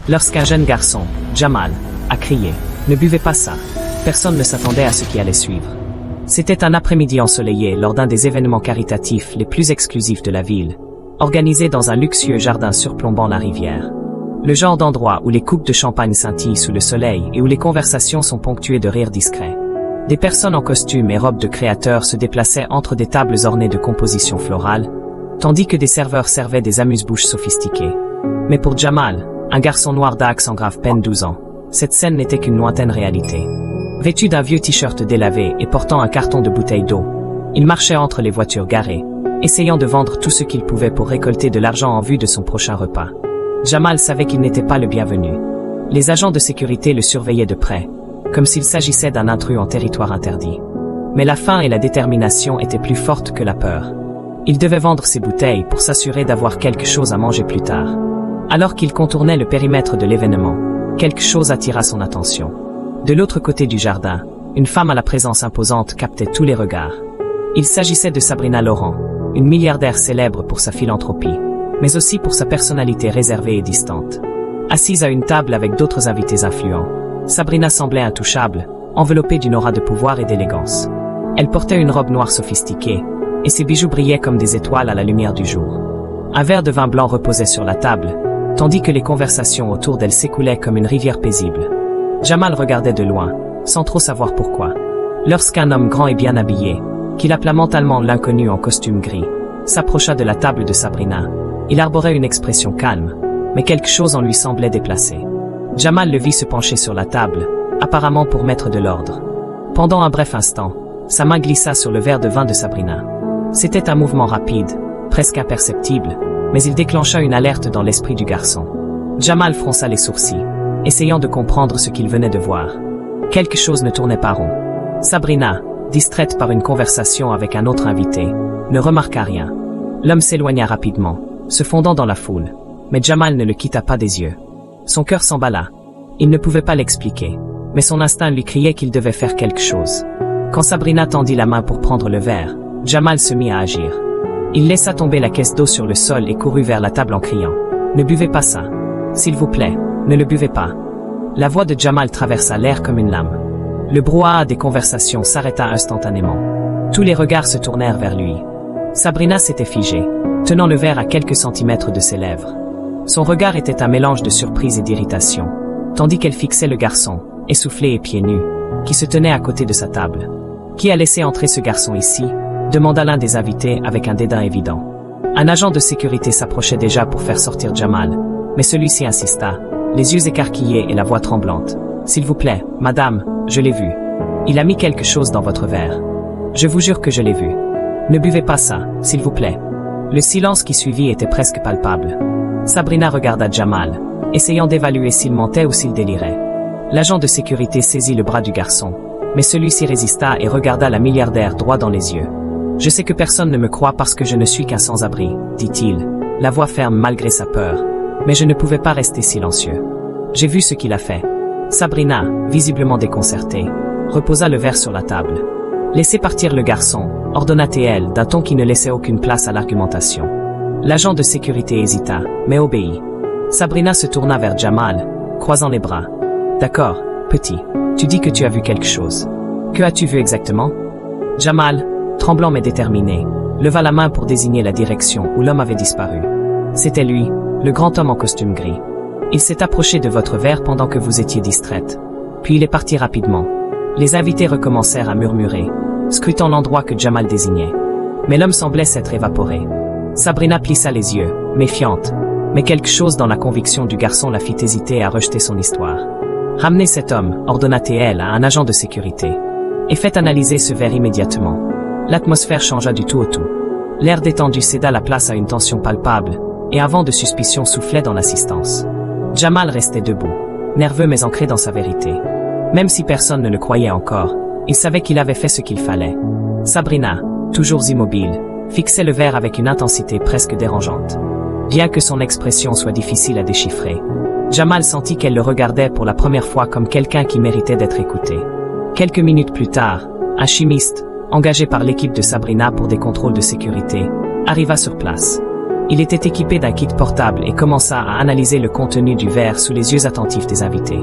lorsqu'un jeune garçon, Jamal, a crié « Ne buvez pas ça ». Personne ne s'attendait à ce qui allait suivre. C'était un après-midi ensoleillé lors d'un des événements caritatifs les plus exclusifs de la ville, organisé dans un luxueux jardin surplombant la rivière. Le genre d'endroit où les coupes de champagne scintillent sous le soleil et où les conversations sont ponctuées de rires discrets. Des personnes en costume et robes de créateurs se déplaçaient entre des tables ornées de compositions florales, tandis que des serveurs servaient des amuse-bouches sophistiquées. Mais pour Jamal, un garçon noir d'Aix en grave peine 12 ans, cette scène n'était qu'une lointaine réalité. Vêtu d'un vieux t-shirt délavé et portant un carton de bouteilles d'eau, il marchait entre les voitures garées, essayant de vendre tout ce qu'il pouvait pour récolter de l'argent en vue de son prochain repas. Jamal savait qu'il n'était pas le bienvenu. Les agents de sécurité le surveillaient de près, comme s'il s'agissait d'un intrus en territoire interdit. Mais la faim et la détermination étaient plus fortes que la peur. Il devait vendre ses bouteilles pour s'assurer d'avoir quelque chose à manger plus tard. Alors qu'il contournait le périmètre de l'événement, quelque chose attira son attention. De l'autre côté du jardin, une femme à la présence imposante captait tous les regards. Il s'agissait de Sabrina Laurent, une milliardaire célèbre pour sa philanthropie, mais aussi pour sa personnalité réservée et distante. Assise à une table avec d'autres invités influents, Sabrina semblait intouchable, enveloppée d'une aura de pouvoir et d'élégance. Elle portait une robe noire sophistiquée, et ses bijoux brillaient comme des étoiles à la lumière du jour. Un verre de vin blanc reposait sur la table, tandis que les conversations autour d'elle s'écoulaient comme une rivière paisible. Jamal regardait de loin, sans trop savoir pourquoi. Lorsqu'un homme grand et bien habillé, qu'il appela mentalement l'inconnu en costume gris, s'approcha de la table de Sabrina, il arborait une expression calme, mais quelque chose en lui semblait déplacé. Jamal le vit se pencher sur la table, apparemment pour mettre de l'ordre. Pendant un bref instant, sa main glissa sur le verre de vin de Sabrina. C'était un mouvement rapide, presque imperceptible, mais il déclencha une alerte dans l'esprit du garçon. Jamal fronça les sourcils, essayant de comprendre ce qu'il venait de voir. Quelque chose ne tournait pas rond. Sabrina, distraite par une conversation avec un autre invité, ne remarqua rien. L'homme s'éloigna rapidement, se fondant dans la foule, mais Jamal ne le quitta pas des yeux. Son cœur s'emballa. Il ne pouvait pas l'expliquer, mais son instinct lui criait qu'il devait faire quelque chose. Quand Sabrina tendit la main pour prendre le verre, Jamal se mit à agir. Il laissa tomber la caisse d'eau sur le sol et courut vers la table en criant « Ne buvez pas ça. S'il vous plaît, ne le buvez pas. » La voix de Jamal traversa l'air comme une lame. Le brouhaha des conversations s'arrêta instantanément. Tous les regards se tournèrent vers lui. Sabrina s'était figée, tenant le verre à quelques centimètres de ses lèvres. Son regard était un mélange de surprise et d'irritation, tandis qu'elle fixait le garçon, essoufflé et pieds nus, qui se tenait à côté de sa table. « Qui a laissé entrer ce garçon ici ?» demanda l'un des invités avec un dédain évident. Un agent de sécurité s'approchait déjà pour faire sortir Jamal, mais celui-ci insista, les yeux écarquillés et la voix tremblante. « S'il vous plaît, madame, je l'ai vu. Il a mis quelque chose dans votre verre. Je vous jure que je l'ai vu. Ne buvez pas ça, s'il vous plaît. » Le silence qui suivit était presque palpable. Sabrina regarda Jamal, essayant d'évaluer s'il mentait ou s'il délirait. L'agent de sécurité saisit le bras du garçon, mais celui-ci résista et regarda la milliardaire droit dans les yeux. « Je sais que personne ne me croit parce que je ne suis qu'un sans-abri, dit-il, la voix ferme malgré sa peur, mais je ne pouvais pas rester silencieux. J'ai vu ce qu'il a fait. » Sabrina, visiblement déconcertée, reposa le verre sur la table. « Laissez partir le garçon, » ordonna-t-elle d'un ton qui ne laissait aucune place à l'argumentation. L'agent de sécurité hésita, mais obéit. Sabrina se tourna vers Jamal, croisant les bras. « D'accord, petit, tu dis que tu as vu quelque chose. Que as-tu vu exactement ?» Jamal, tremblant mais déterminé, leva la main pour désigner la direction où l'homme avait disparu. C'était lui, le grand homme en costume gris. Il s'est approché de votre verre pendant que vous étiez distraite. Puis il est parti rapidement. Les invités recommencèrent à murmurer, scrutant l'endroit que Jamal désignait. Mais l'homme semblait s'être évaporé. Sabrina plissa les yeux, méfiante, mais quelque chose dans la conviction du garçon la fit hésiter à rejeter son histoire. « Ramenez cet homme, ordonna-t-elle à un agent de sécurité. Et faites analyser ce verre immédiatement. » L'atmosphère changea du tout au tout. L'air détendu céda la place à une tension palpable, et un vent de suspicion soufflait dans l'assistance. Jamal restait debout, nerveux mais ancré dans sa vérité. Même si personne ne le croyait encore, il savait qu'il avait fait ce qu'il fallait. Sabrina, toujours immobile, fixait le verre avec une intensité presque dérangeante. Bien que son expression soit difficile à déchiffrer, Jamal sentit qu'elle le regardait pour la première fois comme quelqu'un qui méritait d'être écouté. Quelques minutes plus tard, un chimiste, engagé par l'équipe de Sabrina pour des contrôles de sécurité, arriva sur place. Il était équipé d'un kit portable et commença à analyser le contenu du verre sous les yeux attentifs des invités.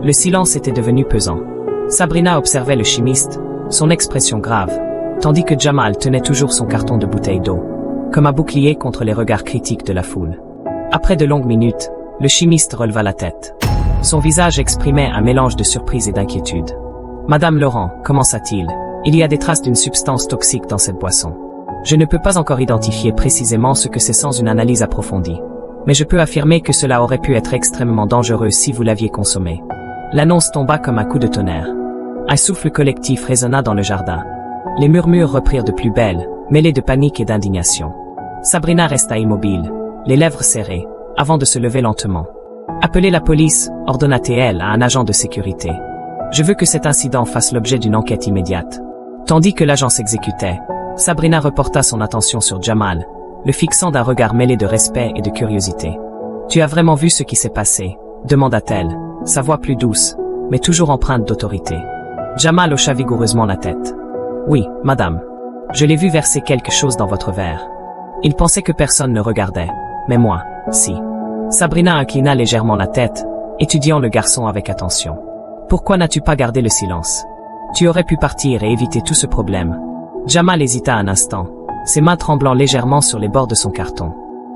Le silence était devenu pesant. Sabrina observait le chimiste, son expression grave, tandis que Jamal tenait toujours son carton de bouteille d'eau, comme un bouclier contre les regards critiques de la foule. Après de longues minutes, le chimiste releva la tête. Son visage exprimait un mélange de surprise et d'inquiétude. « Madame Laurent, commença-t-il, il y a des traces d'une substance toxique dans cette boisson. Je ne peux pas encore identifier précisément ce que c'est sans une analyse approfondie. Mais je peux affirmer que cela aurait pu être extrêmement dangereux si vous l'aviez consommé. » L'annonce tomba comme un coup de tonnerre. Un souffle collectif résonna dans le jardin. Les murmures reprirent de plus belle, mêlés de panique et d'indignation. Sabrina resta immobile, les lèvres serrées, avant de se lever lentement. « Appelez la police », ordonna-t-elle à un agent de sécurité. « Je veux que cet incident fasse l'objet d'une enquête immédiate. » Tandis que l'agent s'exécutait, Sabrina reporta son attention sur Jamal, le fixant d'un regard mêlé de respect et de curiosité. « Tu as vraiment vu ce qui s'est passé ?» demanda-t-elle, sa voix plus douce, mais toujours empreinte d'autorité. Jamal hocha vigoureusement la tête. « Oui, madame. Je l'ai vu verser quelque chose dans votre verre. » Il pensait que personne ne regardait, mais moi, si. Sabrina inclina légèrement la tête, étudiant le garçon avec attention. « Pourquoi n'as-tu pas gardé le silence? Tu aurais pu partir et éviter tout ce problème. » Jamal hésita un instant, ses mains tremblant légèrement sur les bords de son carton.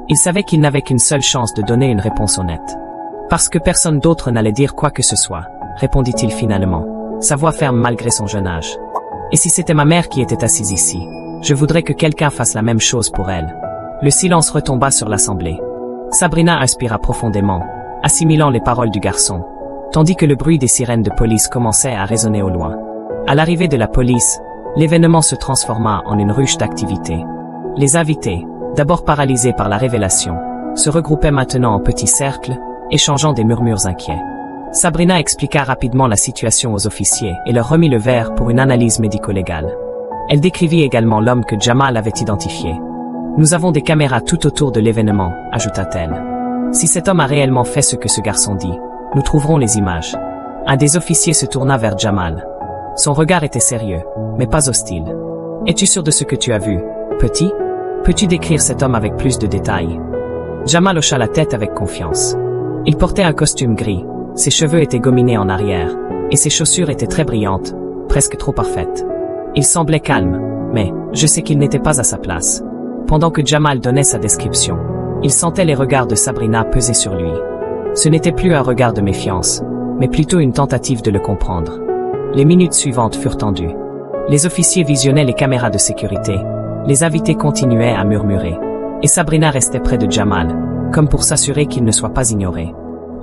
Il savait qu'il n'avait qu'une seule chance de donner une réponse honnête. « Parce que personne d'autre n'allait dire quoi que ce soit, » répondit-il finalement, sa voix ferme malgré son jeune âge. « Et si c'était ma mère qui était assise ici, je voudrais que quelqu'un fasse la même chose pour elle. » Le silence retomba sur l'assemblée. Sabrina inspira profondément, assimilant les paroles du garçon, tandis que le bruit des sirènes de police commençait à résonner au loin. À l'arrivée de la police, l'événement se transforma en une ruche d'activité. Les invités, d'abord paralysés par la révélation, se regroupaient maintenant en petits cercles, échangeant des murmures inquiets. Sabrina expliqua rapidement la situation aux officiers et leur remit le verre pour une analyse médico-légale. Elle décrivit également l'homme que Jamal avait identifié. « Nous avons des caméras tout autour de l'événement », ajouta-t-elle. « Si cet homme a réellement fait ce que ce garçon dit, nous trouverons les images. » Un des officiers se tourna vers Jamal. Son regard était sérieux, mais pas hostile. « Es-tu sûr de ce que tu as vu, petit? Peux-tu décrire cet homme avec plus de détails ?» Jamal hocha la tête avec confiance. Il portait un costume gris, ses cheveux étaient gominés en arrière, et ses chaussures étaient très brillantes, presque trop parfaites. Il semblait calme, mais je sais qu'il n'était pas à sa place. Pendant que Jamal donnait sa description, il sentait les regards de Sabrina peser sur lui. Ce n'était plus un regard de méfiance, mais plutôt une tentative de le comprendre. Les minutes suivantes furent tendues. Les officiers visionnaient les caméras de sécurité, les invités continuaient à murmurer, et Sabrina restait près de Jamal, comme pour s'assurer qu'il ne soit pas ignoré.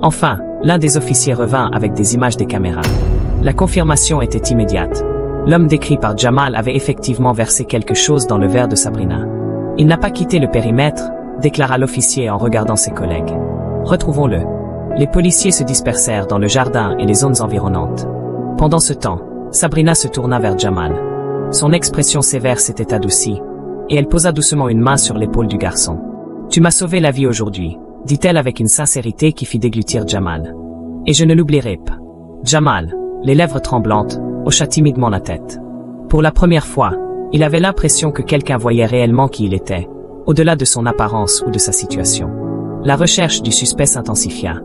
Enfin, l'un des officiers revint avec des images des caméras. La confirmation était immédiate. L'homme décrit par Jamal avait effectivement versé quelque chose dans le verre de Sabrina. Il n'a pas quitté le périmètre, déclara l'officier en regardant ses collègues. Retrouvons-le. Les policiers se dispersèrent dans le jardin et les zones environnantes. Pendant ce temps, Sabrina se tourna vers Jamal. Son expression sévère s'était adoucie, et elle posa doucement une main sur l'épaule du garçon. « Tu m'as sauvé la vie aujourd'hui, » dit-elle avec une sincérité qui fit déglutir Jamal. « Et je ne l'oublierai pas. » Jamal, les lèvres tremblantes, hocha timidement la tête. Pour la première fois, il avait l'impression que quelqu'un voyait réellement qui il était, au-delà de son apparence ou de sa situation. La recherche du suspect s'intensifia.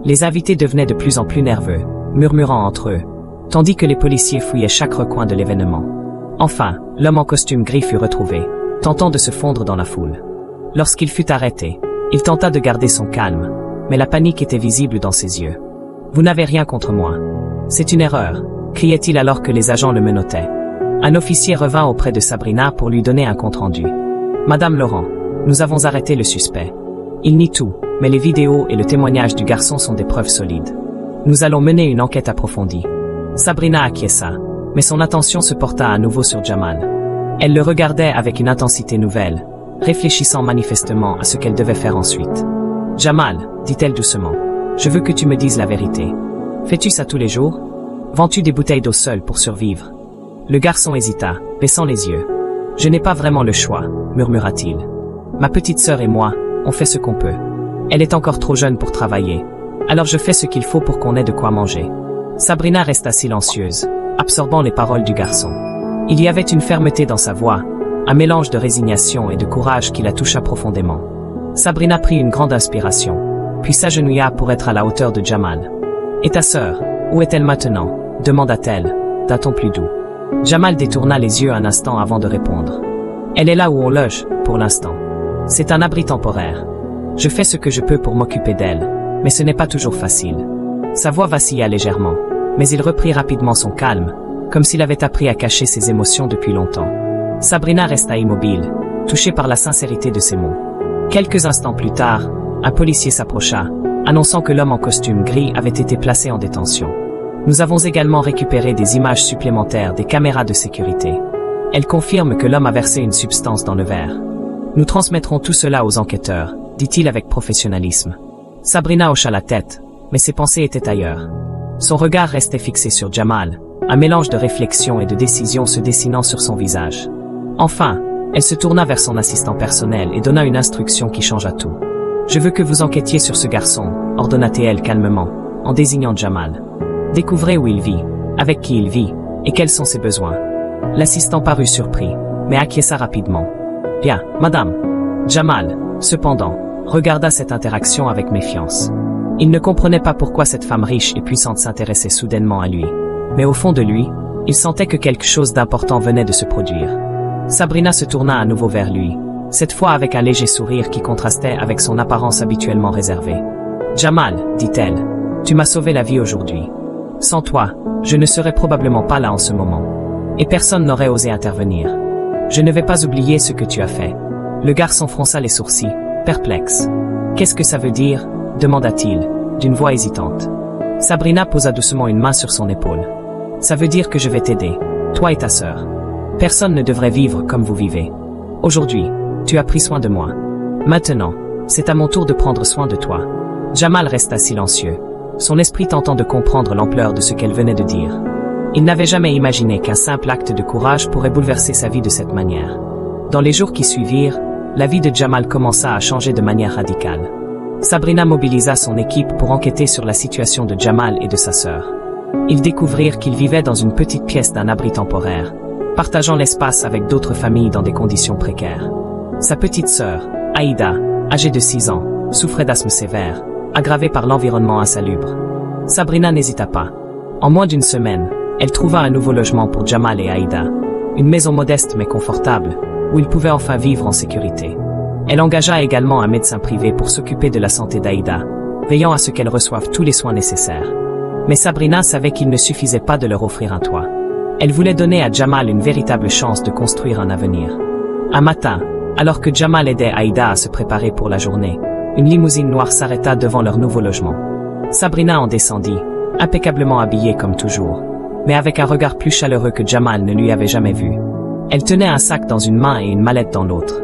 Les invités devenaient de plus en plus nerveux, murmurant entre eux, tandis que les policiers fouillaient chaque recoin de l'événement. Enfin, l'homme en costume gris fut retrouvé, tentant de se fondre dans la foule. Lorsqu'il fut arrêté, il tenta de garder son calme, mais la panique était visible dans ses yeux. « Vous n'avez rien contre moi. C'est une erreur », criait-il alors que les agents le menottaient. Un officier revint auprès de Sabrina pour lui donner un compte-rendu. « Madame Laurent, nous avons arrêté le suspect. Il nie tout, mais les vidéos et le témoignage du garçon sont des preuves solides. Nous allons mener une enquête approfondie. » Sabrina acquiesça, mais son attention se porta à nouveau sur Jamal. Elle le regardait avec une intensité nouvelle, réfléchissant manifestement à ce qu'elle devait faire ensuite. « Jamal, dit-elle doucement, je veux que tu me dises la vérité. Fais-tu ça tous les jours? Vends-tu des bouteilles d'eau seule pour survivre? » Le garçon hésita, baissant les yeux. « Je n'ai pas vraiment le choix, » murmura-t-il. « Ma petite sœur et moi, on fait ce qu'on peut. Elle est encore trop jeune pour travailler, alors je fais ce qu'il faut pour qu'on ait de quoi manger. » Sabrina resta silencieuse, absorbant les paroles du garçon. Il y avait une fermeté dans sa voix, un mélange de résignation et de courage qui la toucha profondément. Sabrina prit une grande inspiration, puis s'agenouilla pour être à la hauteur de Jamal. « Et ta sœur, où est-elle maintenant » demanda-t-elle, d'un ton plus doux. Jamal détourna les yeux un instant avant de répondre. « Elle est là où on loge, pour l'instant. C'est un abri temporaire. Je fais ce que je peux pour m'occuper d'elle, mais ce n'est pas toujours facile. » Sa voix vacilla légèrement, mais il reprit rapidement son calme, comme s'il avait appris à cacher ses émotions depuis longtemps. Sabrina resta immobile, touchée par la sincérité de ses mots. Quelques instants plus tard, un policier s'approcha, annonçant que l'homme en costume gris avait été placé en détention. Nous avons également récupéré des images supplémentaires des caméras de sécurité. Elles confirment que l'homme a versé une substance dans le verre. Nous transmettrons tout cela aux enquêteurs, dit-il avec professionnalisme. Sabrina hocha la tête, mais ses pensées étaient ailleurs. Son regard restait fixé sur Jamal, un mélange de réflexion et de décision se dessinant sur son visage. Enfin, elle se tourna vers son assistant personnel et donna une instruction qui changea tout. « Je veux que vous enquêtiez sur ce garçon », ordonna-t-elle calmement, en désignant Jamal. « Découvrez où il vit, avec qui il vit, et quels sont ses besoins. » L'assistant parut surpris, mais acquiesça rapidement. « Bien, madame. » Jamal, cependant, regarda cette interaction avec méfiance. Il ne comprenait pas pourquoi cette femme riche et puissante s'intéressait soudainement à lui. Mais au fond de lui, il sentait que quelque chose d'important venait de se produire. Sabrina se tourna à nouveau vers lui, cette fois avec un léger sourire qui contrastait avec son apparence habituellement réservée. « Jamal, dit-elle, tu m'as sauvé la vie aujourd'hui. Sans toi, je ne serais probablement pas là en ce moment. Et personne n'aurait osé intervenir. Je ne vais pas oublier ce que tu as fait. » Le garçon fronça les sourcils, perplexe. « Qu'est-ce que ça veut dire ?» demanda-t-il, d'une voix hésitante. Sabrina posa doucement une main sur son épaule. « Ça veut dire que je vais t'aider, toi et ta sœur. Personne ne devrait vivre comme vous vivez. Aujourd'hui, tu as pris soin de moi. Maintenant, c'est à mon tour de prendre soin de toi. » Jamal resta silencieux, son esprit tentant de comprendre l'ampleur de ce qu'elle venait de dire. Il n'avait jamais imaginé qu'un simple acte de courage pourrait bouleverser sa vie de cette manière. Dans les jours qui suivirent, la vie de Jamal commença à changer de manière radicale. Sabrina mobilisa son équipe pour enquêter sur la situation de Jamal et de sa sœur. Ils découvrirent qu'ils vivaient dans une petite pièce d'un abri temporaire, partageant l'espace avec d'autres familles dans des conditions précaires. Sa petite sœur, Aïda, âgée de 6 ans, souffrait d'asthme sévère, aggravé par l'environnement insalubre. Sabrina n'hésita pas. En moins d'une semaine, elle trouva un nouveau logement pour Jamal et Aïda, une maison modeste mais confortable, où ils pouvaient enfin vivre en sécurité. Elle engagea également un médecin privé pour s'occuper de la santé d'Aïda, veillant à ce qu'elle reçoive tous les soins nécessaires. Mais Sabrina savait qu'il ne suffisait pas de leur offrir un toit. Elle voulait donner à Jamal une véritable chance de construire un avenir. Un matin, alors que Jamal aidait Aïda à se préparer pour la journée, une limousine noire s'arrêta devant leur nouveau logement. Sabrina en descendit, impeccablement habillée comme toujours, mais avec un regard plus chaleureux que Jamal ne lui avait jamais vu. Elle tenait un sac dans une main et une mallette dans l'autre.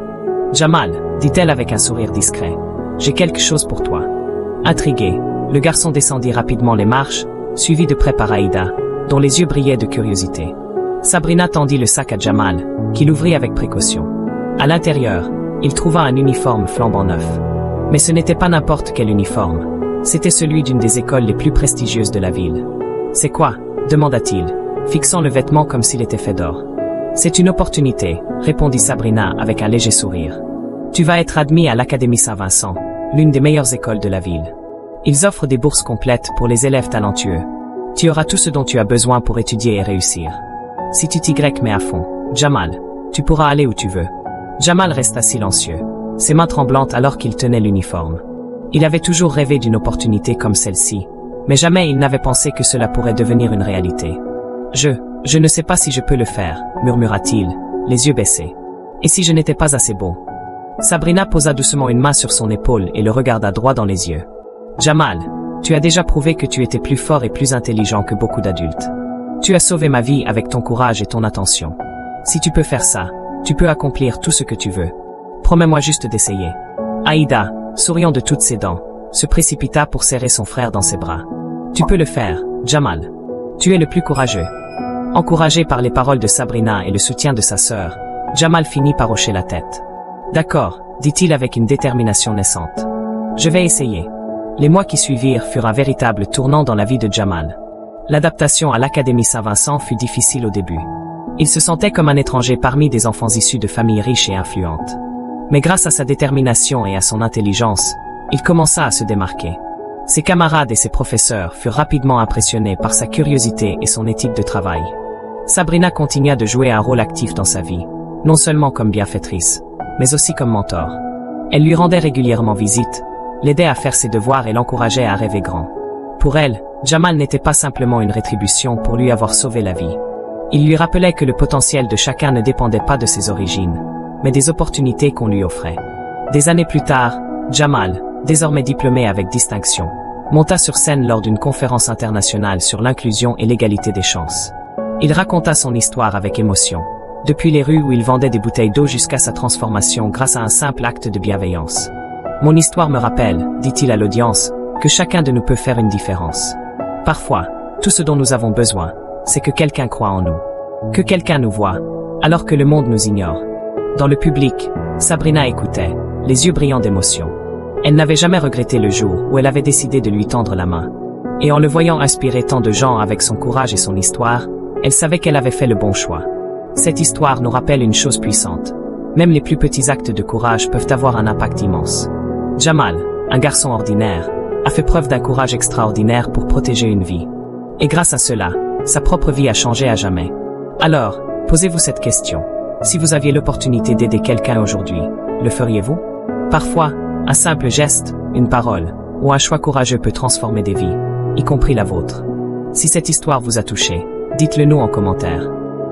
« Jamal, dit-elle avec un sourire discret, j'ai quelque chose pour toi. » Intrigué, le garçon descendit rapidement les marches, suivi de près par Aïda, dont les yeux brillaient de curiosité. Sabrina tendit le sac à Jamal, qui l'ouvrit avec précaution. À l'intérieur, il trouva un uniforme flambant neuf. Mais ce n'était pas n'importe quel uniforme, c'était celui d'une des écoles les plus prestigieuses de la ville. « C'est quoi ?» demanda-t-il, fixant le vêtement comme s'il était fait d'or. « C'est une opportunité, » répondit Sabrina avec un léger sourire. « Tu vas être admis à l'Académie Saint-Vincent, l'une des meilleures écoles de la ville. Ils offrent des bourses complètes pour les élèves talentueux. Tu auras tout ce dont tu as besoin pour étudier et réussir. Si tu t'y mets à fond, Jamal, tu pourras aller où tu veux. » Jamal resta silencieux, ses mains tremblantes alors qu'il tenait l'uniforme. Il avait toujours rêvé d'une opportunité comme celle-ci, mais jamais il n'avait pensé que cela pourrait devenir une réalité. « Je ne sais pas si je peux le faire, » murmura-t-il, les yeux baissés. « Et si je n'étais pas assez beau ?» Sabrina posa doucement une main sur son épaule et le regarda droit dans les yeux. « Jamal, tu as déjà prouvé que tu étais plus fort et plus intelligent que beaucoup d'adultes. Tu as sauvé ma vie avec ton courage et ton attention. Si tu peux faire ça, tu peux accomplir tout ce que tu veux. Promets-moi juste d'essayer. » Aïda, souriant de toutes ses dents, se précipita pour serrer son frère dans ses bras. « Tu peux le faire, Jamal. Tu es le plus courageux. » Encouragé par les paroles de Sabrina et le soutien de sa sœur, Jamal finit par hocher la tête. « D'accord, » dit-il avec une détermination naissante. « Je vais essayer. » Les mois qui suivirent furent un véritable tournant dans la vie de Jamal. L'adaptation à l'Académie Saint-Vincent fut difficile au début. Il se sentait comme un étranger parmi des enfants issus de familles riches et influentes. Mais grâce à sa détermination et à son intelligence, il commença à se démarquer. Ses camarades et ses professeurs furent rapidement impressionnés par sa curiosité et son éthique de travail. Sabrina continua de jouer un rôle actif dans sa vie, non seulement comme bienfaitrice, mais aussi comme mentor. Elle lui rendait régulièrement visite, l'aidait à faire ses devoirs et l'encourageait à rêver grand. Pour elle, Jamal n'était pas simplement une rétribution pour lui avoir sauvé la vie. Il lui rappelait que le potentiel de chacun ne dépendait pas de ses origines, mais des opportunités qu'on lui offrait. Des années plus tard, Jamal, désormais diplômé avec distinction, monta sur scène lors d'une conférence internationale sur l'inclusion et l'égalité des chances. Il raconta son histoire avec émotion, depuis les rues où il vendait des bouteilles d'eau jusqu'à sa transformation grâce à un simple acte de bienveillance. « Mon histoire me rappelle, dit-il à l'audience, que chacun de nous peut faire une différence. Parfois, tout ce dont nous avons besoin, c'est que quelqu'un croie en nous. Que quelqu'un nous voit, alors que le monde nous ignore. » Dans le public, Sabrina écoutait, les yeux brillants d'émotion. Elle n'avait jamais regretté le jour où elle avait décidé de lui tendre la main. Et en le voyant inspirer tant de gens avec son courage et son histoire, elle savait qu'elle avait fait le bon choix. Cette histoire nous rappelle une chose puissante. Même les plus petits actes de courage peuvent avoir un impact immense. Jamal, un garçon ordinaire, a fait preuve d'un courage extraordinaire pour protéger une vie. Et grâce à cela, sa propre vie a changé à jamais. Alors, posez-vous cette question. Si vous aviez l'opportunité d'aider quelqu'un aujourd'hui, le feriez-vous? Parfois, un simple geste, une parole, ou un choix courageux peut transformer des vies, y compris la vôtre. Si cette histoire vous a touché, dites-le nous en commentaire.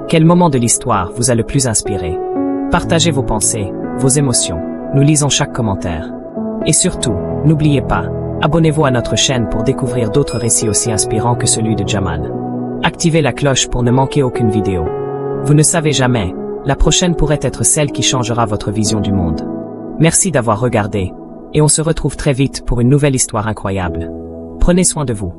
Quel moment de l'histoire vous a le plus inspiré? Partagez vos pensées, vos émotions. Nous lisons chaque commentaire. Et surtout, n'oubliez pas, abonnez-vous à notre chaîne pour découvrir d'autres récits aussi inspirants que celui de Jamal. Activez la cloche pour ne manquer aucune vidéo. Vous ne savez jamais, la prochaine pourrait être celle qui changera votre vision du monde. Merci d'avoir regardé, et on se retrouve très vite pour une nouvelle histoire incroyable. Prenez soin de vous.